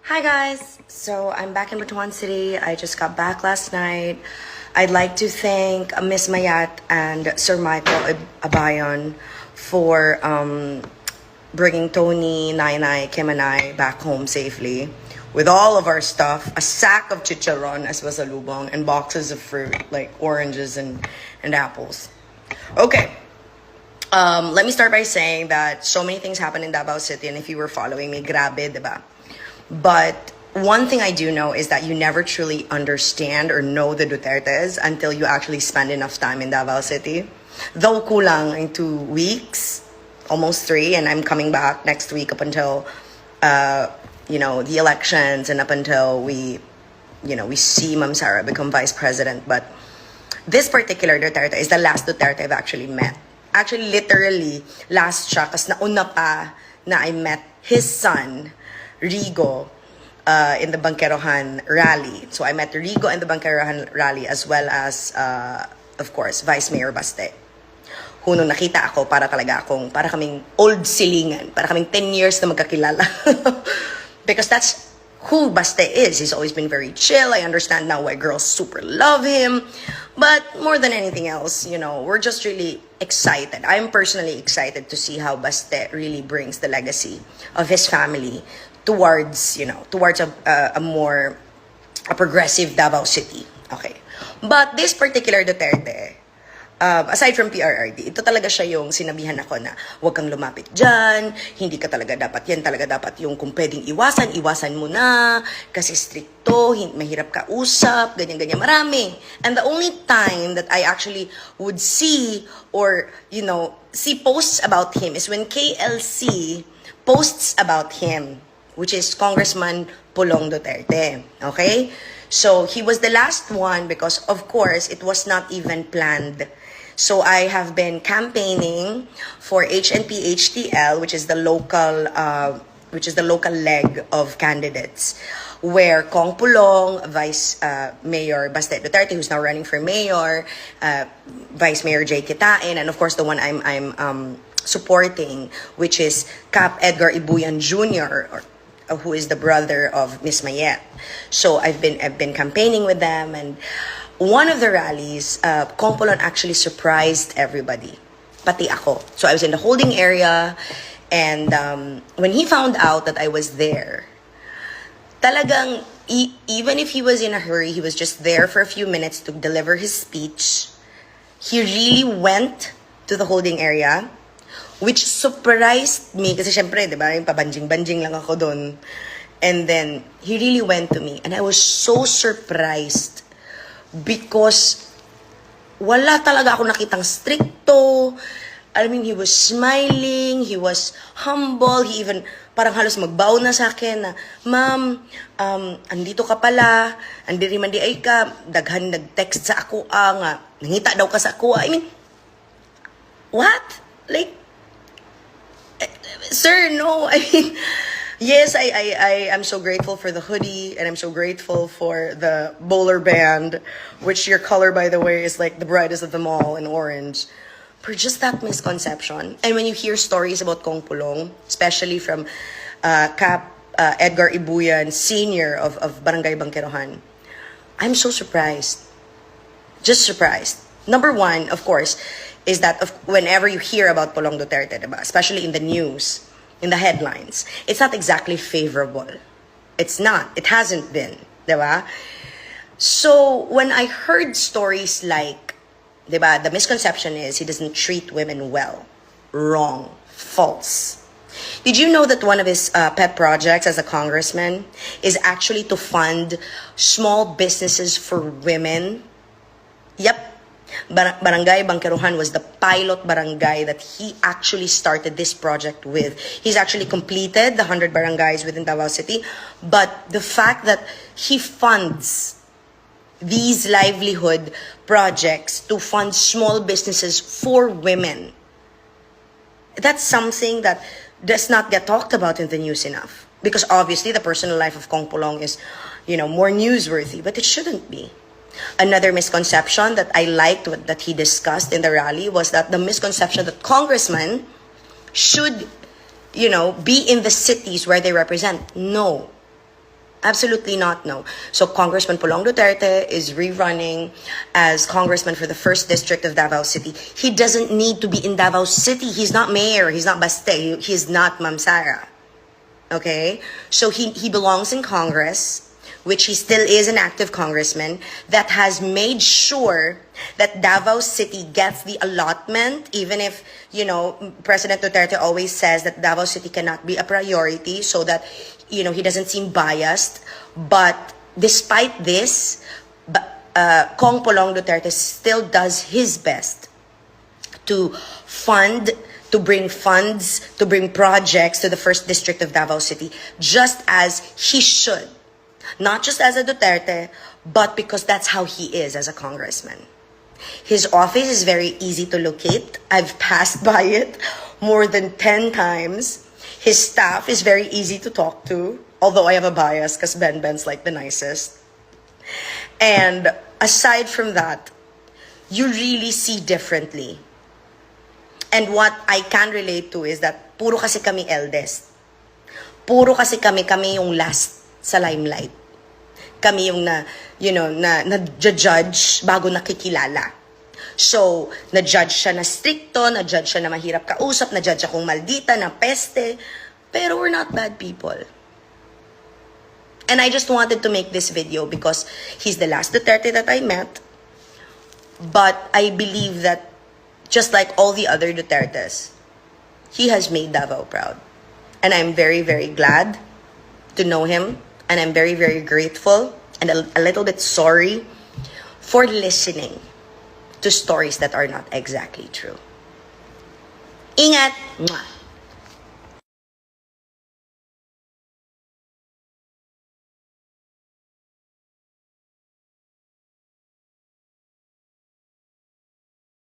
Hi guys! So I'm back in Butuan City. I just got back last night. I'd like to thank Miss Mayat and Sir Michael Abayon for bringing Tony, Nainai, Kim and I back home safely with all of our stuff, a sack of chicharon as pasalubong, and boxes of fruit like oranges and apples. Okay. Let me start by saying that so many things happened in Davao City, and if you were following me, grabe, diba? But one thing I do know is that you never truly understand or know the Dutertes until you actually spend enough time in Davao City. Though kulang in 2 weeks, almost 3, and I'm coming back next week up until, the elections and up until we see Ma'am Sara become vice president. But this particular Duterte is the last Duterte I've actually met. Actually, literally, last siya, kasi nauna pa na I met his son, Rigo, in the Banquerohan rally. So I met Rigo in the Banquerohan rally as well as, of course, Vice Mayor Baste. Nung nakita ako, para kaming old silingan, para kaming 10 years na magkakilala. Because that's who Baste is. He's always been very chill. I understand now why girls super love him. But more than anything else, we're just really excited. I'm personally excited to see how Baste really brings the legacy of his family towards a more progressive Davao City. Okay. But this particular Duterte, aside from PRRD, ito talaga siya yung sinabihan ako na huwag kang lumapit dyan, hindi ka talaga dapat yan, talaga dapat yung kung pwedeng iwasan mo na, kasi stricto, mahirap ka usap, ganyan-ganyan, marami. And the only time that I actually would see or, see posts about him is when KLC posts about him, which is Congressman Pulong Duterte. Okay? So, he was the last one because, of course, it was not even planned. So, I have been campaigning for HNP HTL, which is the local leg of candidates, where Kong Pulong, Vice Mayor Baste Duterte, who's now running for mayor, Vice Mayor Jay Kitain, and of course the one I'm supporting, which is Cap Edgar Ibuyan Jr., who is the brother of Miss Mayet. So I've been campaigning with them, and one of the rallies, Kong Pulong actually surprised everybody, pati ako. So I was in the holding area, and when he found out that I was there, talagang even if he was in a hurry, he was just there for a few minutes to deliver his speech. He really went to the holding area, which surprised me kasi syempre, di ba, yung pabanjing-banjing lang ako doon. And then, he really went to me. And I was so surprised because wala talaga ako nakitang stricto. I mean, he was smiling, he was humble, he even parang halos magbaw na sa akin na, Ma'am, andito ka pala, andiri man di ay ka, daghan nag-text sa ako, nga, nangita daw ka sa ako. I mean, what? Like, sir, no. I mean, yes, I am so grateful for the hoodie, and I'm so grateful for the bowler band, which your color, by the way, is like the brightest of them all in orange. For just that misconception, and when you hear stories about Kong Pulong, especially from Cap Edgar Ibuyan, senior of Barangay Banquerohan, I'm so surprised. Just surprised. Number one, of course, is that whenever you hear about Pulong Duterte, diba? Especially in the news, in the headlines, it's not exactly favorable. It's not. It hasn't been. Diba? So, when I heard stories like, diba, the misconception is he doesn't treat women well. Wrong. False. Did you know that one of his pet projects as a congressman is actually to fund small businesses for women? Yep. Barangay Banquerohan was the pilot barangay that he actually started this project with. He's actually completed the 100 barangays within Davao City, but the fact that he funds these livelihood projects to fund small businesses for women, that's something that does not get talked about in the news enough. Because obviously the personal life of Kong Pulong is, more newsworthy, but it shouldn't be. Another misconception that I liked that he discussed in the rally was that the misconception that congressmen should, be in the cities where they represent. No. Absolutely not, no. So Congressman Pulong Duterte is rerunning as congressman for the 1st District of Davao City. He doesn't need to be in Davao City. He's not mayor. He's not Baste. He's not Ma'am Sara. Okay? So he belongs in Congress, which he still is an active congressman, that has made sure that Davao City gets the allotment, even if, President Duterte always says that Davao City cannot be a priority so that, he doesn't seem biased. But despite this, Kong Polong Duterte still does his best to bring funds, to bring projects to the 1st District of Davao City, just as he should. Not just as a Duterte, but because that's how he is as a congressman. His office is very easy to locate. I've passed by it more than 10 times. His staff is very easy to talk to, although I have a bias because Ben's like the nicest. And aside from that, you really see differently. And what I can relate to is that puro kasi kami eldest. Puro kasi kami yung last sa limelight. Kami yung na-judge bago nakikilala. So, na-judge siya na stricto, na-judge siya na mahirap kausap, na-judge akong maldita, na peste. Pero we're not bad people. And I just wanted to make this video because he's the last Duterte that I met. But I believe that just like all the other Dutertes, he has made Davao proud. And I'm very, very glad to know him. And I'm very, very grateful and a little bit sorry for listening to stories that are not exactly true. Ingat! Mwah!